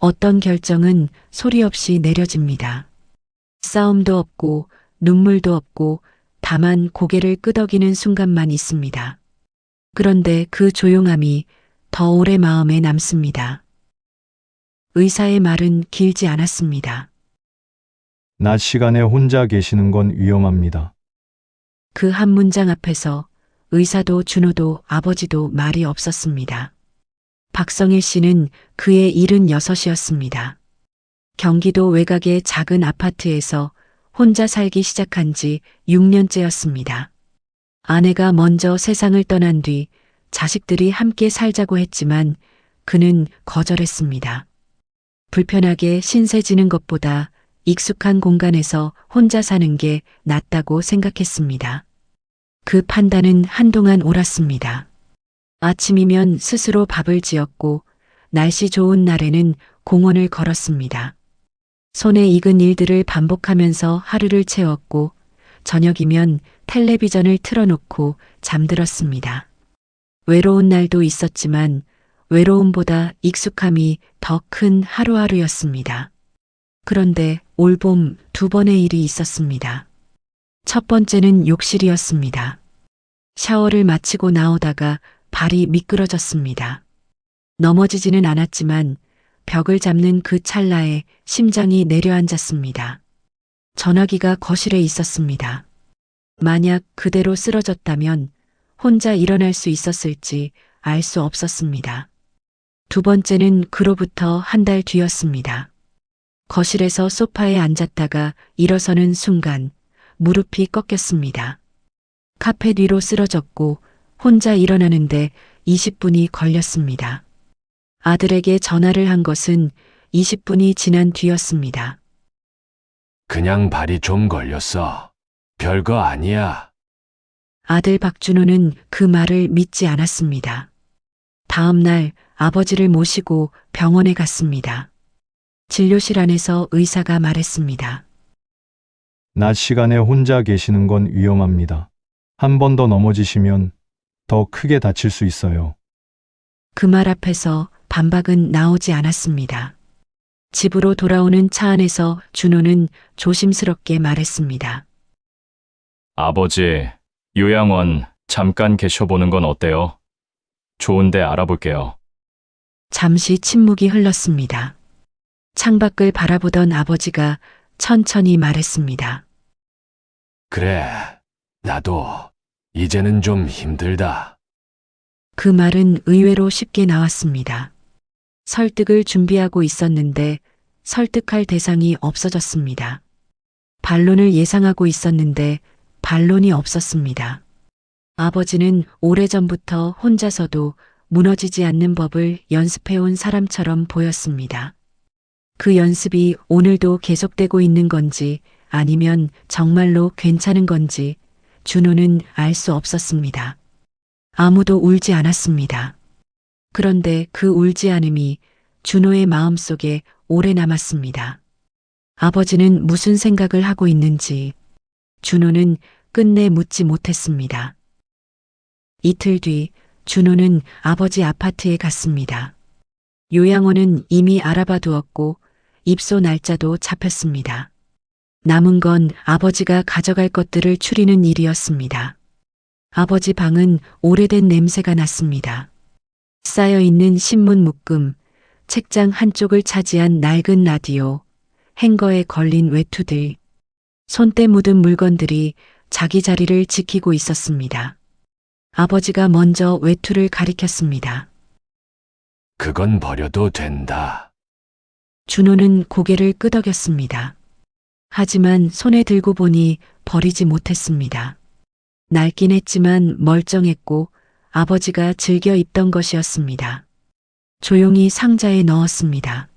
어떤 결정은 소리 없이 내려집니다. 싸움도 없고 눈물도 없고 다만 고개를 끄덕이는 순간만 있습니다. 그런데 그 조용함이 더 오래 마음에 남습니다. 의사의 말은 길지 않았습니다. 낮 시간에 혼자 계시는 건 위험합니다. 그 한 문장 앞에서 의사도 준호도 아버지도 말이 없었습니다. 박성일 씨는 그의 76이었습니다. 경기도 외곽의 작은 아파트에서 혼자 살기 시작한 지 6년째였습니다. 아내가 먼저 세상을 떠난 뒤 자식들이 함께 살자고 했지만 그는 거절했습니다. 불편하게 신세 지는 것보다 익숙한 공간에서 혼자 사는 게 낫다고 생각했습니다. 그 판단은 한동안 옳았습니다. 아침이면 스스로 밥을 지었고 날씨 좋은 날에는 공원을 걸었습니다. 손에 익은 일들을 반복하면서 하루를 채웠고 저녁이면 텔레비전을 틀어놓고 잠들었습니다. 외로운 날도 있었지만 외로움보다 익숙함이 더 큰 하루하루였습니다. 그런데 올봄 두 번의 일이 있었습니다. 첫 번째는 욕실이었습니다. 샤워를 마치고 나오다가 발이 미끄러졌습니다. 넘어지지는 않았지만 벽을 잡는 그 찰나에 심장이 내려앉았습니다. 전화기가 거실에 있었습니다. 만약 그대로 쓰러졌다면 혼자 일어날 수 있었을지 알 수 없었습니다. 두 번째는 그로부터 한 달 뒤였습니다. 거실에서 소파에 앉았다가 일어서는 순간 무릎이 꺾였습니다. 카펫 위로 쓰러졌고 혼자 일어나는데 20분이 걸렸습니다. 아들에게 전화를 한 것은 20분이 지난 뒤였습니다. 그냥 발이 좀 걸렸어. 별거 아니야. 아들 박준호는 그 말을 믿지 않았습니다. 다음 날 아버지를 모시고 병원에 갔습니다. 진료실 안에서 의사가 말했습니다. 낮 시간에 혼자 계시는 건 위험합니다. 한 번 더 넘어지시면 더 크게 다칠 수 있어요. 그 말 앞에서 반박은 나오지 않았습니다. 집으로 돌아오는 차 안에서 준호는 조심스럽게 말했습니다. 아버지, 요양원 잠깐 계셔보는 건 어때요? 좋은데 알아볼게요. 잠시 침묵이 흘렀습니다. 창밖을 바라보던 아버지가 천천히 말했습니다. 그래, 나도 이제는 좀 힘들다. 그 말은 의외로 쉽게 나왔습니다. 설득을 준비하고 있었는데 설득할 대상이 없어졌습니다. 반론을 예상하고 있었는데 반론이 없었습니다. 아버지는 오래전부터 혼자서도 무너지지 않는 법을 연습해온 사람처럼 보였습니다. 그 연습이 오늘도 계속되고 있는 건지 아니면 정말로 괜찮은 건지 준호는 알 수 없었습니다. 아무도 울지 않았습니다. 그런데 그 울지 않음이 준호의 마음속에 오래 남았습니다. 아버지는 무슨 생각을 하고 있는지 준호는 끝내 묻지 못했습니다. 이틀 뒤 준호는 아버지 아파트에 갔습니다. 요양원은 이미 알아봐 두었고 입소 날짜도 잡혔습니다. 남은 건 아버지가 가져갈 것들을 추리는 일이었습니다. 아버지 방은 오래된 냄새가 났습니다. 쌓여있는 신문 묶음, 책장 한쪽을 차지한 낡은 라디오, 행거에 걸린 외투들, 손때 묻은 물건들이 자기 자리를 지키고 있었습니다. 아버지가 먼저 외투를 가리켰습니다. 그건 버려도 된다. 준호는 고개를 끄덕였습니다. 하지만 손에 들고 보니 버리지 못했습니다. 낡긴 했지만 멀쩡했고 아버지가 즐겨 입던 것이었습니다. 조용히 상자에 넣었습니다.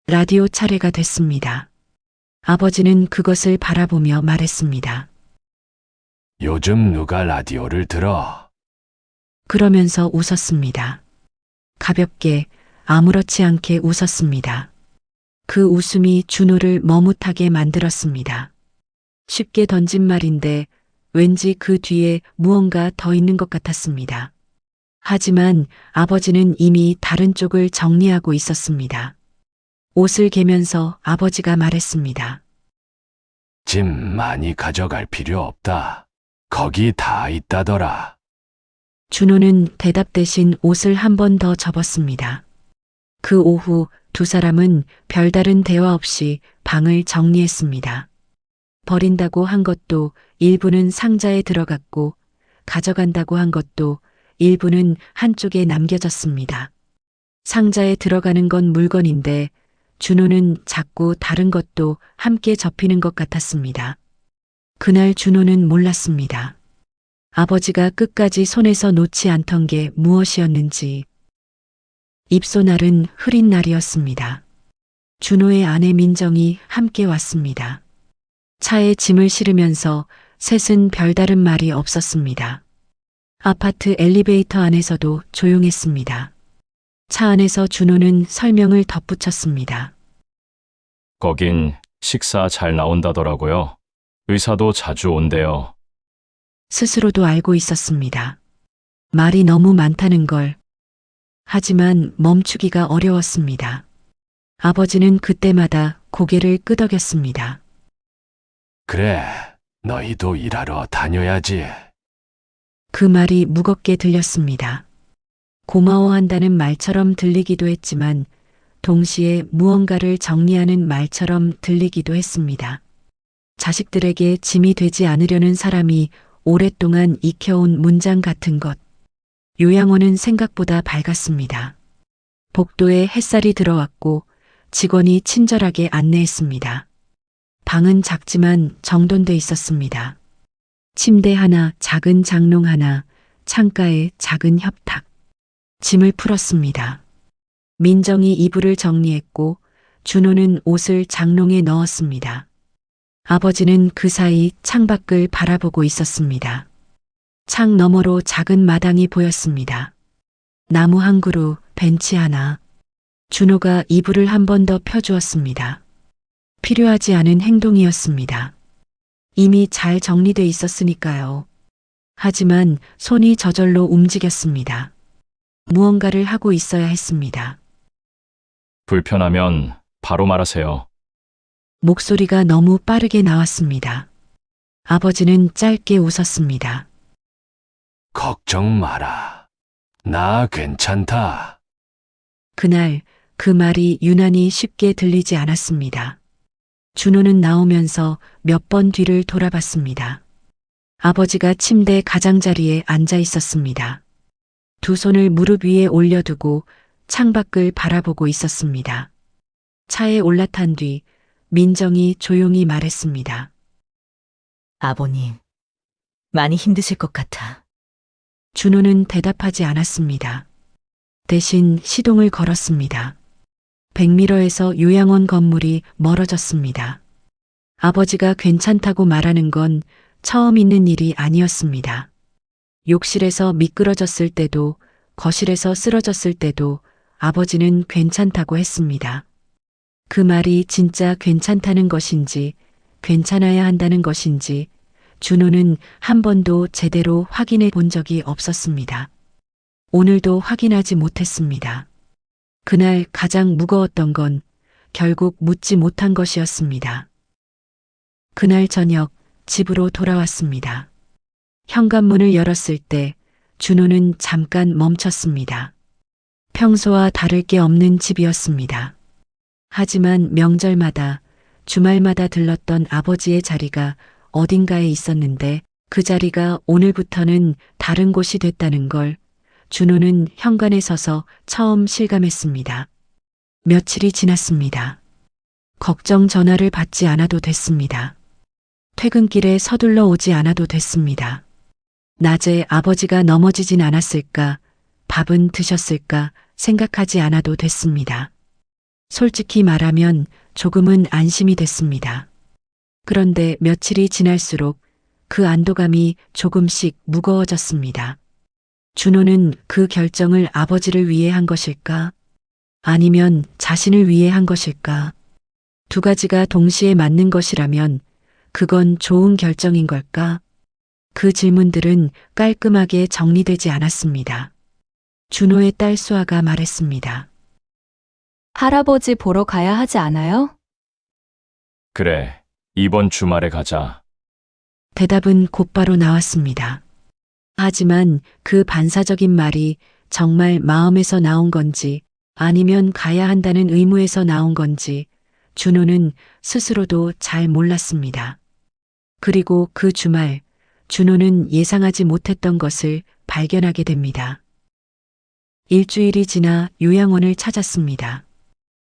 라디오 차례가 됐습니다. 아버지는 그것을 바라보며 말했습니다. 요즘 누가 라디오를 들어? 그러면서 웃었습니다. 가볍게 아무렇지 않게 웃었습니다. 그 웃음이 준호를 머뭇하게 만들었습니다. 쉽게 던진 말인데 왠지 그 뒤에 무언가 더 있는 것 같았습니다. 하지만 아버지는 이미 다른 쪽을 정리하고 있었습니다. 옷을 개면서 아버지가 말했습니다. 짐 많이 가져갈 필요 없다. 거기 다 있다더라. 준호는 대답 대신 옷을 한 번 더 접었습니다. 그 오후 두 사람은 별다른 대화 없이 방을 정리했습니다. 버린다고 한 것도 일부는 상자에 들어갔고 가져간다고 한 것도 일부는 한쪽에 남겨졌습니다. 상자에 들어가는 건 물건인데 준호는 자꾸 다른 것도 함께 접히는 것 같았습니다. 그날 준호는 몰랐습니다. 아버지가 끝까지 손에서 놓지 않던 게 무엇이었는지. 입소날은 흐린 날이었습니다. 준호의 아내 민정이 함께 왔습니다. 차에 짐을 실으면서 셋은 별다른 말이 없었습니다. 아파트 엘리베이터 안에서도 조용했습니다. 차 안에서 준호는 설명을 덧붙였습니다. 거긴 식사 잘 나온다더라고요. 의사도 자주 온대요. 스스로도 알고 있었습니다. 말이 너무 많다는 걸. 하지만 멈추기가 어려웠습니다. 아버지는 그때마다 고개를 끄덕였습니다. 그래, 너희도 일하러 다녀야지. 그 말이 무겁게 들렸습니다. 고마워한다는 말처럼 들리기도 했지만 동시에 무언가를 정리하는 말처럼 들리기도 했습니다. 자식들에게 짐이 되지 않으려는 사람이 오랫동안 익혀온 문장 같은 것. 요양원은 생각보다 밝았습니다. 복도에 햇살이 들어왔고 직원이 친절하게 안내했습니다. 방은 작지만 정돈돼 있었습니다. 침대 하나, 작은 장롱 하나, 창가에 작은 협탁. 짐을 풀었습니다. 민정이 이불을 정리했고 준호는 옷을 장롱에 넣었습니다. 아버지는 그 사이 창밖을 바라보고 있었습니다. 창 너머로 작은 마당이 보였습니다. 나무 한 그루, 벤치 하나. 준호가 이불을 한 번 더 펴주었습니다. 필요하지 않은 행동이었습니다. 이미 잘 정리돼 있었으니까요. 하지만 손이 저절로 움직였습니다. 무언가를 하고 있어야 했습니다. 불편하면 바로 말하세요. 목소리가 너무 빠르게 나왔습니다. 아버지는 짧게 웃었습니다. 걱정 마라. 나 괜찮다. 그날 그 말이 유난히 쉽게 들리지 않았습니다. 준호는 나오면서 몇 번 뒤를 돌아봤습니다. 아버지가 침대 가장자리에 앉아 있었습니다. 두 손을 무릎 위에 올려두고 창밖을 바라보고 있었습니다. 차에 올라탄 뒤 민정이 조용히 말했습니다. 아버님, 많이 힘드실 것 같아. 준호는 대답하지 않았습니다. 대신 시동을 걸었습니다. 100m에서 요양원 건물이 멀어졌습니다. 아버지가 괜찮다고 말하는 건 처음 있는 일이 아니었습니다. 욕실에서 미끄러졌을 때도, 거실에서 쓰러졌을 때도 아버지는 괜찮다고 했습니다. 그 말이 진짜 괜찮다는 것인지, 괜찮아야 한다는 것인지 준호는 한 번도 제대로 확인해 본 적이 없었습니다. 오늘도 확인하지 못했습니다. 그날 가장 무거웠던 건 결국 묻지 못한 것이었습니다. 그날 저녁 집으로 돌아왔습니다. 현관문을 열었을 때 준호는 잠깐 멈췄습니다. 평소와 다를 게 없는 집이었습니다. 하지만 명절마다 주말마다 들렀던 아버지의 자리가 어딘가에 있었는데 그 자리가 오늘부터는 다른 곳이 됐다는 걸 준호는 현관에 서서 처음 실감했습니다. 며칠이 지났습니다. 걱정 전화를 받지 않아도 됐습니다. 퇴근길에 서둘러 오지 않아도 됐습니다. 낮에 아버지가 넘어지진 않았을까, 밥은 드셨을까 생각하지 않아도 됐습니다. 솔직히 말하면 조금은 안심이 됐습니다. 그런데 며칠이 지날수록 그 안도감이 조금씩 무거워졌습니다. 준호는 그 결정을 아버지를 위해 한 것일까? 아니면 자신을 위해 한 것일까? 두 가지가 동시에 맞는 것이라면 그건 좋은 결정인 걸까? 그 질문들은 깔끔하게 정리되지 않았습니다. 준호의 딸 수아가 말했습니다. 할아버지 보러 가야 하지 않아요? 그래, 이번 주말에 가자. 대답은 곧바로 나왔습니다. 하지만 그 반사적인 말이 정말 마음에서 나온 건지 아니면 가야 한다는 의무에서 나온 건지 준호는 스스로도 잘 몰랐습니다. 그리고 그 주말 준호는 예상하지 못했던 것을 발견하게 됩니다. 일주일이 지나 요양원을 찾았습니다.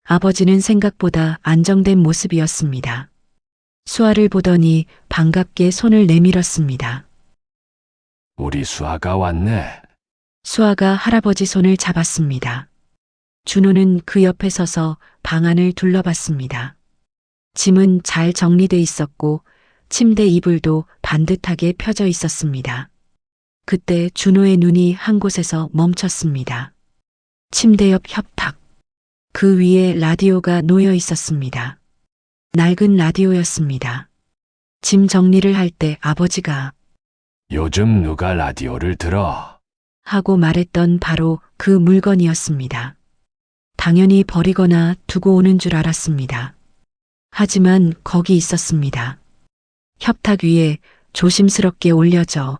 아버지는 생각보다 안정된 모습이었습니다. 수아를 보더니 반갑게 손을 내밀었습니다. 우리 수아가 왔네. 수아가 할아버지 손을 잡았습니다. 준호는 그 옆에 서서 방 안을 둘러봤습니다. 짐은 잘 정리돼 있었고 침대 이불도 반듯하게 펴져 있었습니다. 그때 준호의 눈이 한 곳에서 멈췄습니다. 침대 옆 협탁. 그 위에 라디오가 놓여 있었습니다. 낡은 라디오였습니다. 짐 정리를 할 때 아버지가 요즘 누가 라디오를 들어? 하고 말했던 바로 그 물건이었습니다. 당연히 버리거나 두고 오는 줄 알았습니다. 하지만 거기 있었습니다. 협탁 위에 조심스럽게 올려져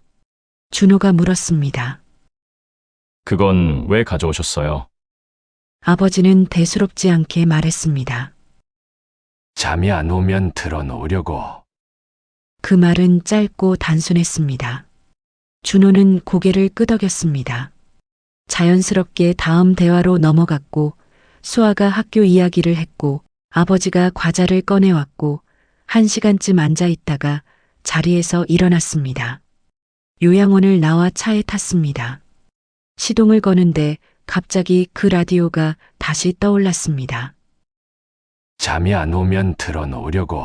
준호가 물었습니다. 그건 왜 가져오셨어요? 아버지는 대수롭지 않게 말했습니다. 잠이 안 오면 틀어놓으려고. 그 말은 짧고 단순했습니다. 준호는 고개를 끄덕였습니다. 자연스럽게 다음 대화로 넘어갔고 수아가 학교 이야기를 했고 아버지가 과자를 꺼내왔고 1시간쯤 앉아 있다가 자리에서 일어났습니다. 요양원을 나와 차에 탔습니다. 시동을 거는데 갑자기 그 라디오가 다시 떠올랐습니다. 잠이 안 오면 틀어놓으려고.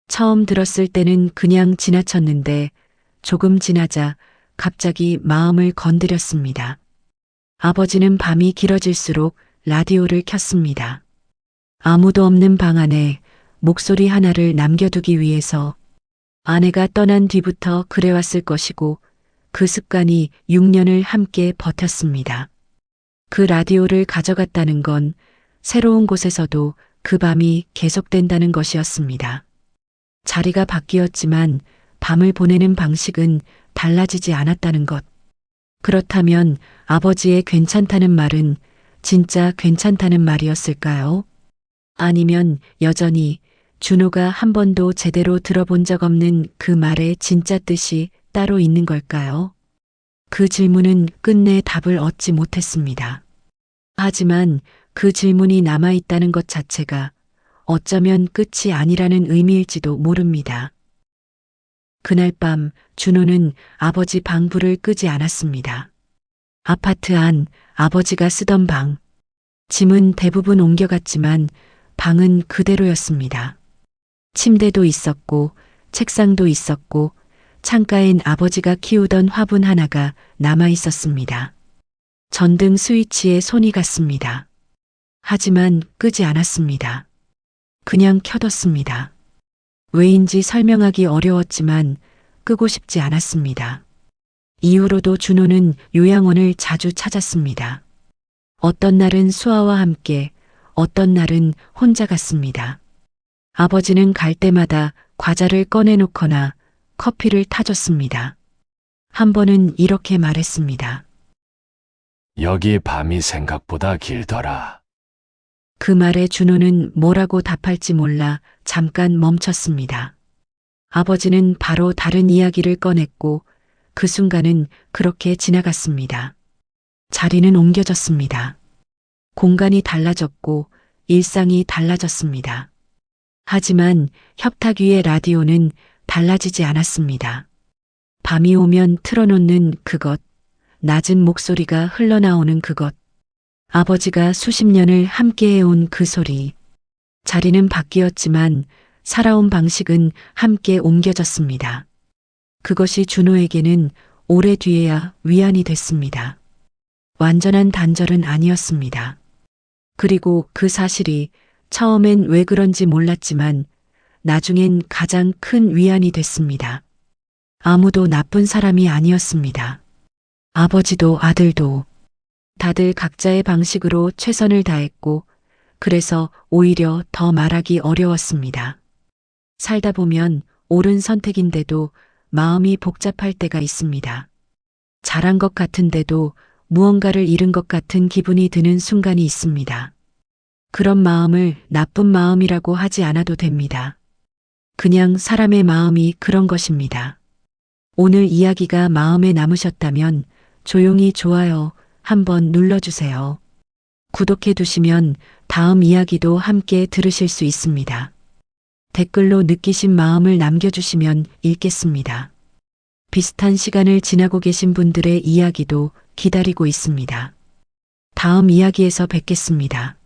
처음 들었을 때는 그냥 지나쳤는데 조금 지나자 갑자기 마음을 건드렸습니다. 아버지는 밤이 길어질수록 라디오를 켰습니다. 아무도 없는 방 안에 목소리 하나를 남겨두기 위해서 아내가 떠난 뒤부터 그래왔을 것이고 그 습관이 6년을 함께 버텼습니다. 그 라디오를 가져갔다는 건 새로운 곳에서도 그 밤이 계속된다는 것이었습니다. 자리가 바뀌었지만 밤을 보내는 방식은 달라지지 않았다는 것. 그렇다면 아버지의 괜찮다는 말은 진짜 괜찮다는 말이었을까요? 아니면 여전히 준호가 한 번도 제대로 들어본 적 없는 그 말의 진짜 뜻이 따로 있는 걸까요? 그 질문은 끝내 답을 얻지 못했습니다. 하지만 그 질문이 남아있다는 것 자체가 어쩌면 끝이 아니라는 의미일지도 모릅니다. 그날 밤 준호는 아버지 방 불을 끄지 않았습니다. 아파트 안 아버지가 쓰던 방. 짐은 대부분 옮겨갔지만 방은 그대로였습니다. 침대도 있었고 책상도 있었고 창가엔 아버지가 키우던 화분 하나가 남아 있었습니다. 전등 스위치에 손이 갔습니다. 하지만 끄지 않았습니다. 그냥 켜뒀습니다. 왜인지 설명하기 어려웠지만 끄고 싶지 않았습니다. 이후로도 준호는 요양원을 자주 찾았습니다. 어떤 날은 수아와 함께, 어떤 날은 혼자 갔습니다. 아버지는 갈 때마다 과자를 꺼내놓거나 커피를 타줬습니다. 한 번은 이렇게 말했습니다. 여기 밤이 생각보다 길더라. 그 말에 준호는 뭐라고 답할지 몰라 잠깐 멈췄습니다. 아버지는 바로 다른 이야기를 꺼냈고 그 순간은 그렇게 지나갔습니다. 자리는 옮겨졌습니다. 공간이 달라졌고 일상이 달라졌습니다. 하지만 협탁 위의 라디오는 달라지지 않았습니다. 밤이 오면 틀어놓는 그것, 낮은 목소리가 흘러나오는 그것, 아버지가 수십 년을 함께해온 그 소리. 자리는 바뀌었지만 살아온 방식은 함께 옮겨졌습니다. 그것이 준호에게는 오래 뒤에야 위안이 됐습니다. 완전한 단절은 아니었습니다. 그리고 그 사실이 처음엔 왜 그런지 몰랐지만 나중엔 가장 큰 위안이 됐습니다. 아무도 나쁜 사람이 아니었습니다. 아버지도 아들도 다들 각자의 방식으로 최선을 다했고 그래서 오히려 더 말하기 어려웠습니다. 살다 보면 옳은 선택인데도 마음이 복잡할 때가 있습니다. 잘한 것 같은데도 무언가를 잃은 것 같은 기분이 드는 순간이 있습니다. 그런 마음을 나쁜 마음이라고 하지 않아도 됩니다. 그냥 사람의 마음이 그런 것입니다. 오늘 이야기가 마음에 남으셨다면 조용히 좋아요 한번 눌러주세요. 구독해 두시면 다음 이야기도 함께 들으실 수 있습니다. 댓글로 느끼신 마음을 남겨주시면 읽겠습니다. 비슷한 시간을 지나고 계신 분들의 이야기도 기다리고 있습니다. 다음 이야기에서 뵙겠습니다.